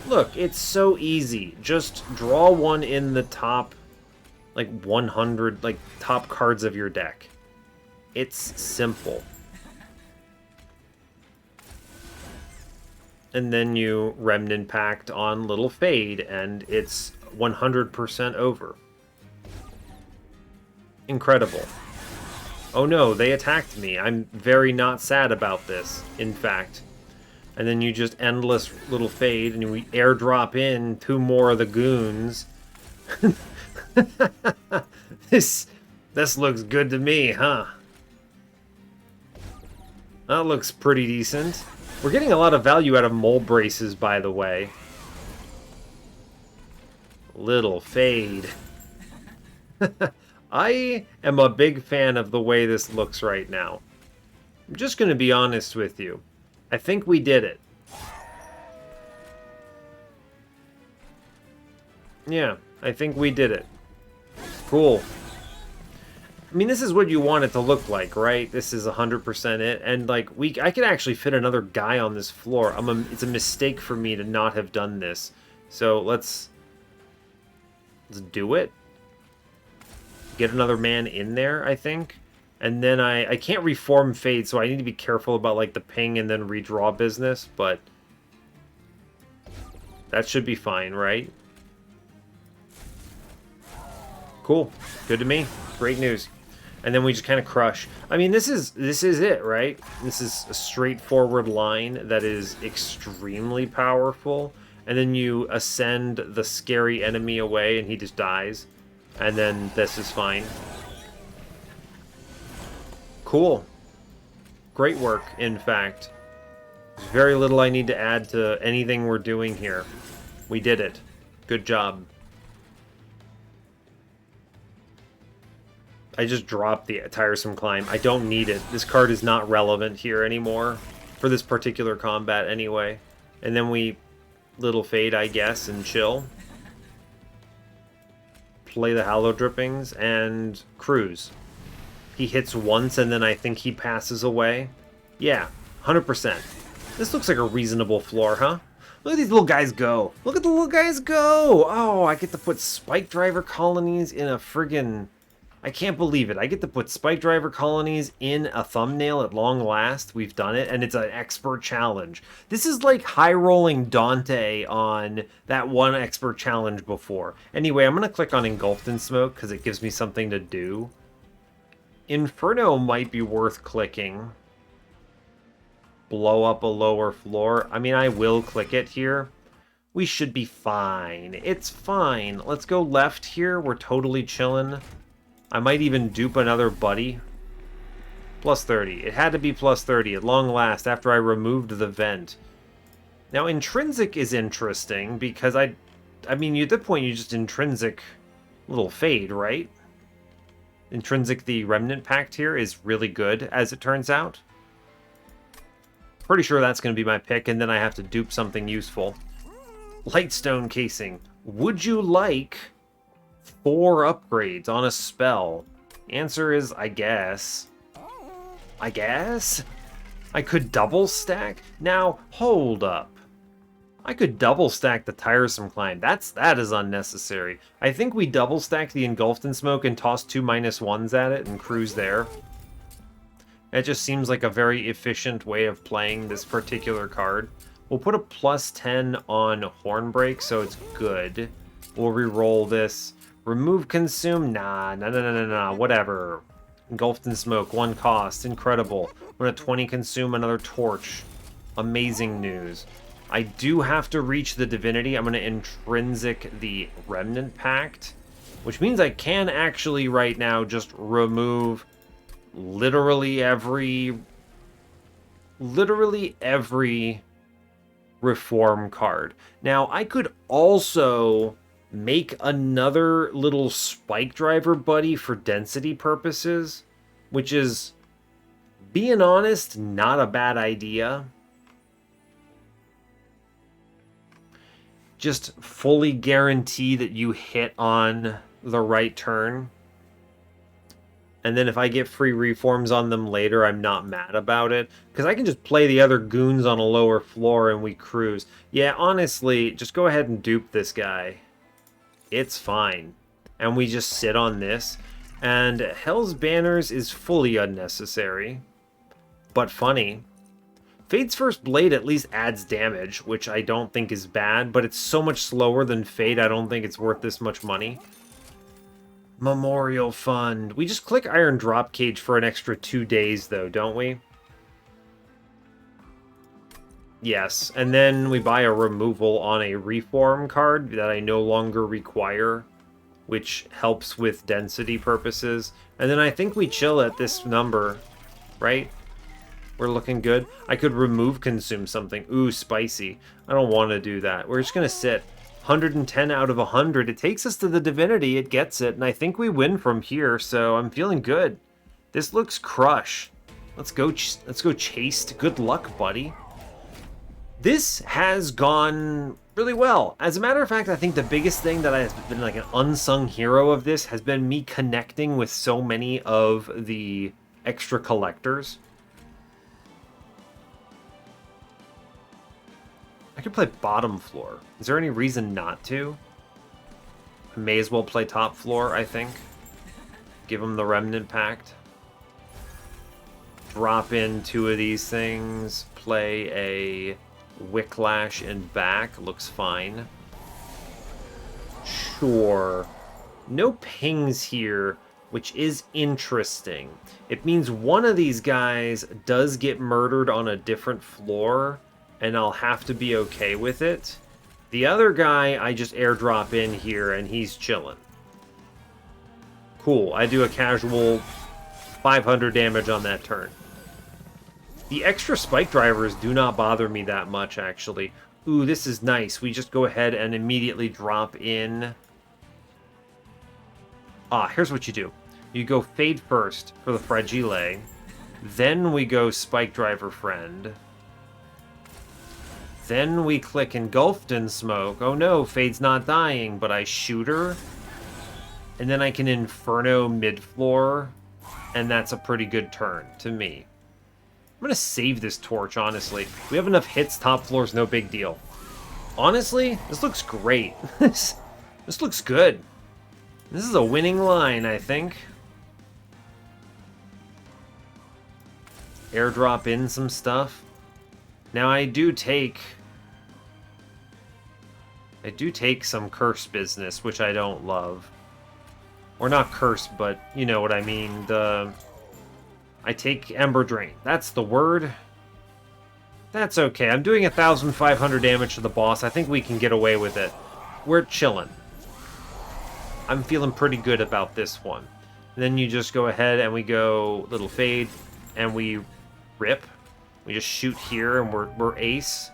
Look, it's so easy. Just draw one in the top, like 100, like top cards of your deck. It's simple. And then you Remnant Pact on Little Fade, and it's 100% over. Incredible. Oh no, they attacked me. I'm very not sad about this, in fact. And then you just endless Little Fade, and we airdrop in 2 more of the goons. This looks good to me, huh? That looks pretty decent. We're getting a lot of value out of mole braces, by the way. Little fade. I am a big fan of the way this looks right now. I'm just going to be honest with you. I think we did it. Yeah, I think we did it. Cool. I mean, this is what you want it to look like, right? This is 100% it. And, like, I could actually fit another guy on this floor. It's a mistake for me to not have done this. So, let's do it. Get another man in there, I think. And then I can't reform Fade, so I need to be careful about, like, the ping and then redraw business. But that should be fine, right? Cool. Good to me. Great news. And then we just kind of crush. I mean, this is it, right? This is a straightforward line that is extremely powerful. And then you ascend the scary enemy away and he just dies. And then this is fine. Cool. Great work, in fact. There's very little I need to add to anything we're doing here. We did it. Good job. I just dropped the Tiresome Climb. I don't need it. This card is not relevant here anymore. For this particular combat, anyway. And then we little fade, I guess, and chill. Play the Hallow Drippings and cruise. He hits once and then I think he passes away. Yeah, 100%. This looks like a reasonable floor, huh? Look at these little guys go. Look at the little guys go. Oh, I get to put Spike Driver colonies in a friggin'... I can't believe it. I get to put Spike Driver colonies in a thumbnail at long last. We've done it, and it's an expert challenge. This is like high-rolling Dante on that one expert challenge before. Anyway, I'm going to click on Engulfed in Smoke because it gives me something to do. Inferno might be worth clicking. Blow up a lower floor. I mean, I will click it here. We should be fine. It's fine. Let's go left here. We're totally chilling. I might even dupe another buddy. Plus 30. It had to be plus 30 at long last after I removed the vent. Now, Intrinsic is interesting because I mean, at that point, you just Intrinsic little fade, right? Intrinsic the Remnant Pact here is really good, as it turns out. Pretty sure that's going to be my pick, and then I have to dupe something useful. Lightstone Casing. Would you like 4 upgrades on a spell? Answer is, I guess. I guess? I could double stack? Now, hold up. I could double stack the Tiresome Climb. That is unnecessary. I think we double stack the Engulfed in Smoke and toss 2 -1s at it and cruise there. It just seems like a very efficient way of playing this particular card. We'll put a plus 10 on Hornbreak, so it's good. We'll re-roll this. Remove Consume? Nah, whatever. Engulfed in Smoke, 1 cost. Incredible. I'm going to 20 Consume another Torch. Amazing news. I do have to reach the Divinity. I'm going to Intrinsic the Remnant Pact, which means I can actually right now just remove literally every Reform card. Now, I could also make another little Spike Driver buddy for density purposes, which is, being honest, not a bad idea. Just fully guarantee that you hit on the right turn. And then if I get free reforms on them later, I'm not mad about it. Because I can just play the other goons on a lower floor and we cruise. Yeah, honestly, just go ahead and dupe this guy. It's fine. And we just sit on this. And Hell's Banners is fully unnecessary. But funny. Fade's First Blade at least adds damage, which I don't think is bad. But it's so much slower than Fade, I don't think it's worth this much money. Memorial Fund. We just click Iron Drop Cage for an extra 2 days, though, don't we? Yes, and then we buy a removal on a Reform card that I no longer require, which helps with density purposes. And then I think we chill at this number, right? We're looking good. I could remove Consume something. Ooh, spicy. I don't want to do that. We're just going to sit. 110 out of 100. It takes us to the Divinity. It gets it, and I think we win from here, so I'm feeling good. This looks crush. Let's go Chased. Good luck, buddy. This has gone really well. As a matter of fact, I think the biggest thing that has been like an unsung hero of this has been me connecting with so many of the extra collectors. I could play bottom floor. Is there any reason not to? I may as well play top floor, I think. Give him the Remnant Pact. Drop in 2 of these things. Play a Wicklash and back. Looks fine. Sure. No pings here, which is interesting. It means one of these guys does get murdered on a different floor, and I'll have to be okay with it. The other guy, I just airdrop in here, and he's chilling. Cool, I do a casual 500 damage on that turn. The extra spike drivers do not bother me that much, actually. Ooh, this is nice. We just go ahead and immediately drop in. Here's what you do. You go Fade first for the Fragile. Then we go Spike Driver Friend. Then we click Engulfed in Smoke. Oh no, Fade's not dying, but I shoot her. And then I can Inferno mid-floor, and that's a pretty good turn to me. I'm going to save this torch, honestly. We have enough hits, top floor's no big deal. Honestly, this looks great. This looks good. This is a winning line, I think. Airdrop in some stuff. Now I do take some curse business, which I don't love. Or not curse, but you know what I mean. I take Ember Drain. That's the word. That's okay. I'm doing 1,500 damage to the boss. I think we can get away with it. We're chilling. I'm feeling pretty good about this one. And then you just go ahead and we go little Fade, and we rip. We just shoot here, and we're ace.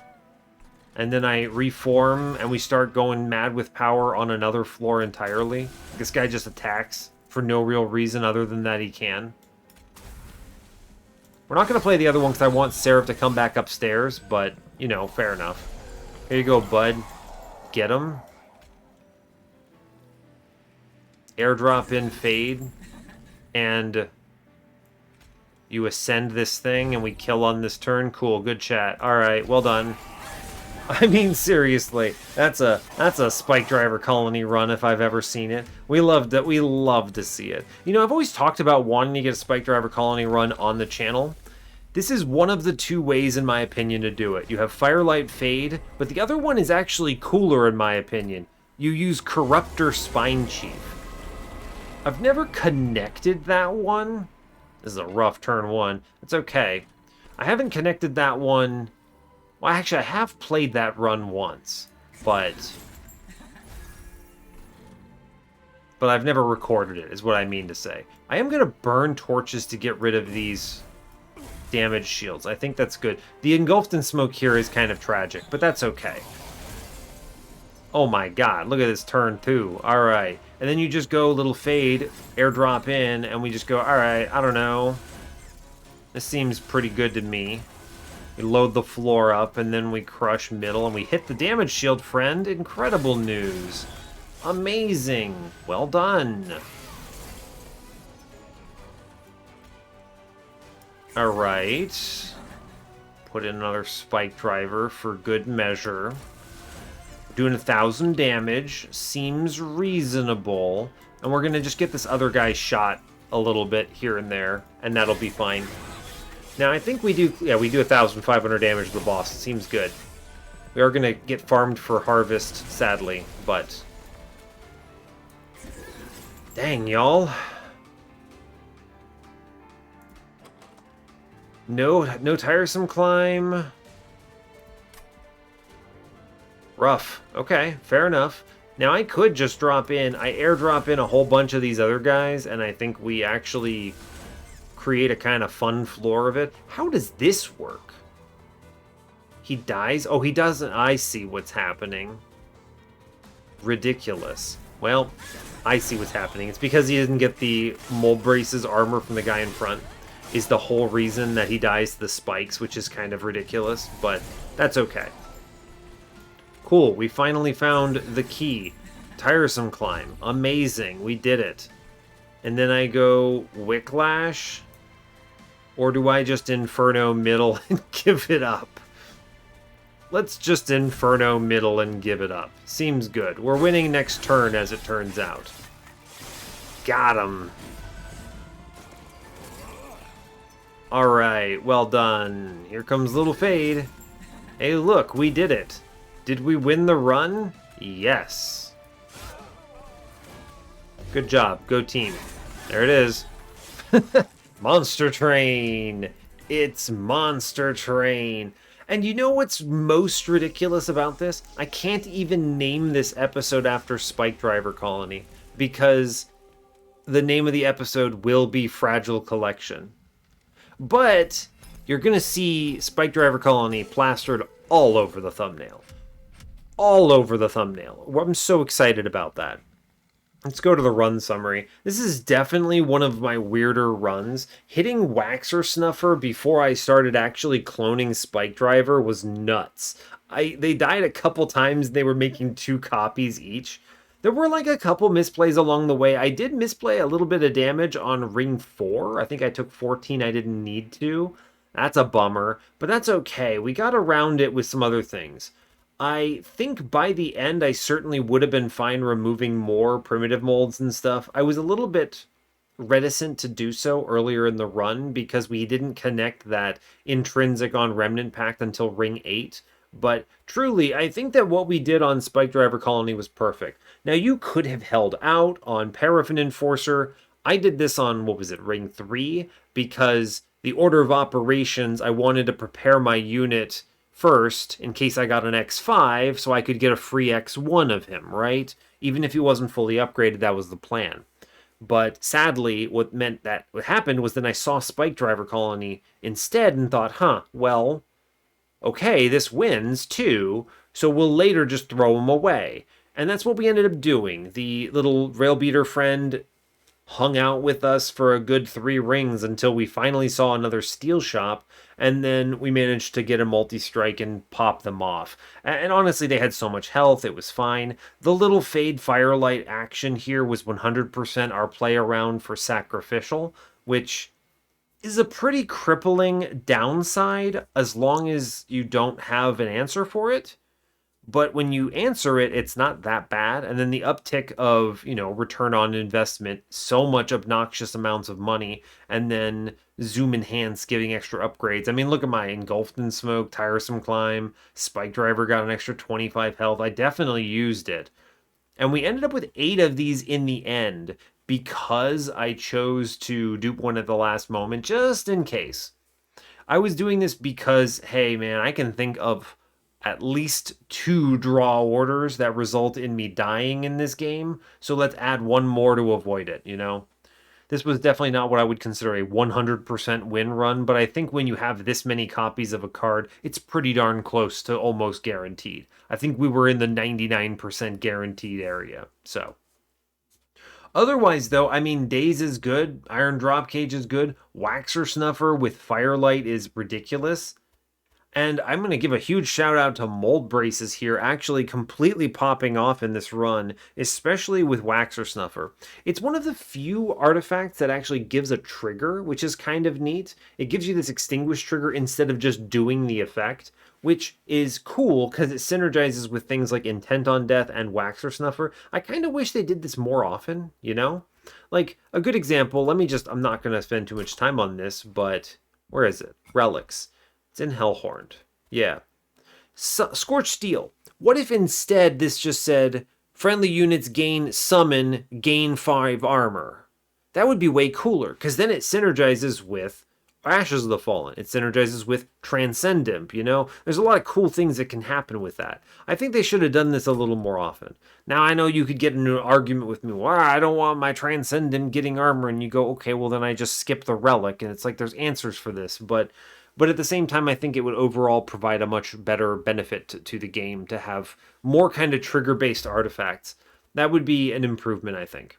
And then I reform, and we start going mad with power on another floor entirely. This guy just attacks for no real reason other than that he can. We're not going to play the other one because I want Seraph to come back upstairs, but, you know, fair enough. Here you go, bud. Get him. Airdrop in Fade. And you ascend this thing, and we kill on this turn. Cool, good chat. Alright, well done. I mean, seriously, that's a Spike Driver colony run if I've ever seen it. We love to see it. You know, I've always talked about wanting to get a Spike Driver colony run on the channel. This is one of the 2 ways, in my opinion, to do it. You have Firelight Fade, but the other one is actually cooler, in my opinion. You use Corruptor Spine Chief. I've never connected that one. This is a rough turn 1. It's okay. I haven't connected that one. Well, actually, I have played that run once, but I've never recorded it, is what I mean to say. I am going to burn torches to get rid of these damage shields. I think that's good. The Engulfed in Smoke here is kind of tragic, but that's okay. Oh my god, look at this turn 2. Alright. And then you just go little Fade, airdrop in, and we just go, alright, I don't know. This seems pretty good to me. We load the floor up, and then we crush middle, and we hit the damage shield, friend. Incredible news. Amazing. Well done. Alright. Put in another Spike Driver for good measure. Doing 1,000 damage. Seems reasonable. And we're going to just get this other guy shot a little bit here and there, and that'll be fine. Now, I think we do 1,500 damage to the boss. It seems good. We are going to get farmed for harvest, sadly, but... Dang, y'all. No tiresome climb. Rough. Okay, fair enough. Now, I could just drop in. I airdrop in a whole bunch of these other guys, and I think we actually create a kind of fun floor of it. How does this work? He dies? Oh, he doesn't. I see what's happening. ridiculous. Well, I see what's happening. It's because he didn't get the mold braces armor from the guy in front is the whole reason that he dies to the spikes, which is kind of ridiculous, but that's okay. Cool, we finally found the key. Tiresome climb. Amazing, we did it. And then I go Wicklash? Or do I just Inferno middle and give it up? Let's just Inferno middle and give it up. Seems good. We're winning next turn, as it turns out. Got him. Alright, well done. Here comes Little Fade. Hey, look, we did it. Did we win the run? Yes. Good job. Go team. There it is. Monster Train. It's Monster Train. And you know what's most ridiculous about this? I can't even name this episode after Spike Driver Colony because the name of the episode will be Fragile Collection. But you're going to see Spike Driver Colony plastered all over the thumbnail. All over the thumbnail. I'm so excited about that. Let's go to the run summary. This is definitely one of my weirder runs. Hitting Waxer Snuffer before I started actually cloning Spike Driver was nuts. They died a couple times. They were making 2 copies each. There were like a couple misplays along the way. I did misplay a little bit of damage on Ring 4. I think I took 14 I didn't need to. That's a bummer, but that's okay. We got around it with some other things. I think by the end, I certainly would have been fine removing more primitive molds and stuff. I was a little bit reticent to do so earlier in the run because we didn't connect that intrinsic on Remnant Pact until Ring 8. But truly, I think that what we did on Spike Driver Colony was perfect. Now, you could have held out on Paraffin Enforcer. I did this on, what was it, Ring 3? Because the order of operations, I wanted to prepare my unit first in case I got an X5 so I could get a free X1 of him, right? Even if he wasn't fully upgraded, that was the plan. But sadly, what happened was then I saw Spike Driver Colony instead and thought, well, okay, this wins too, so we'll later just throw him away. And that's what we ended up doing. The little Railbeater friend hung out with us for a good 3 rings until we finally saw another steel shop, and then we managed to get a multi-strike and pop them off. And honestly, they had so much health, it was fine. The little Fade Firelight action here was 100% our play around for Sacrificial, which is a pretty crippling downside as long as you don't have an answer for it. But when you answer it, it's not that bad. And then the uptick of, return on investment, so much obnoxious amounts of money, and then Zoom Enhance giving extra upgrades. I mean, look at my Engulfed in Smoke, Tiresome Climb, Spike Driver got an extra 25 health. I definitely used it. And we ended up with 8 of these in the end because I chose to dupe one at the last moment, just in case. I was doing this because, hey man, I can think of at least 2 draw orders that result in me dying in this game, so let's add 1 more to avoid it, This was definitely not what I would consider a 100% win run, but I think when you have this many copies of a card, it's pretty darn close to almost guaranteed. I think we were in the 99% guaranteed area, so. Otherwise, though, I mean, Daze is good, Iron Dropcage is good, Waxer Snuffer with Firelight is ridiculous. And I'm going to give a huge shout out to Mold Braces here, actually completely popping off in this run, especially with Waxer Snuffer. It's one of the few artifacts that actually gives a trigger, which is kind of neat. It gives you this extinguish trigger instead of just doing the effect, which is cool because it synergizes with things like Intent on Death and Waxer Snuffer. I kind of wish they did this more often, Like, a good example, I'm not going to spend too much time on this, but where is it? Relics. It's in Hellhorned. Yeah. Scorched Steel. What if instead this just said, friendly units gain summon, gain 5 armor? That would be way cooler, because then it synergizes with Ashes of the Fallen. It synergizes with Transcendent, There's a lot of cool things that can happen with that. I think they should have done this a little more often. Now, I know you could get into an argument with me, well, I don't want my Transcendent getting armor, and you go, okay, well then I just skip the Relic, and it's like there's answers for this, but but at the same time, I think it would overall provide a much better benefit to the game to have more kind of trigger-based artifacts. That would be an improvement, I think.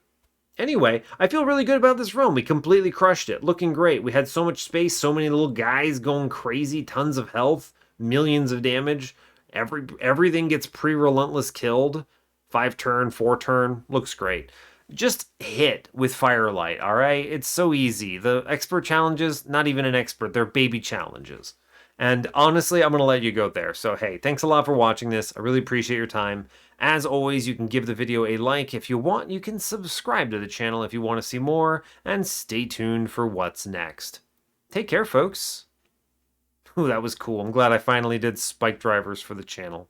Anyway, I feel really good about this run. We completely crushed it. Looking great. We had so much space, so many little guys going crazy, tons of health, millions of damage. Everything gets pre-relentless killed. 5-turn, 4-turn. Looks great. Just hit with Firelight, all right? It's so easy. The expert challenges, not even an expert. They're baby challenges. And honestly, I'm going to let you go there. So, hey, thanks a lot for watching this. I really appreciate your time. As always, you can give the video a like if you want. You can subscribe to the channel if you want to see more. And stay tuned for what's next. Take care, folks. Ooh, that was cool. I'm glad I finally did spike drivers for the channel.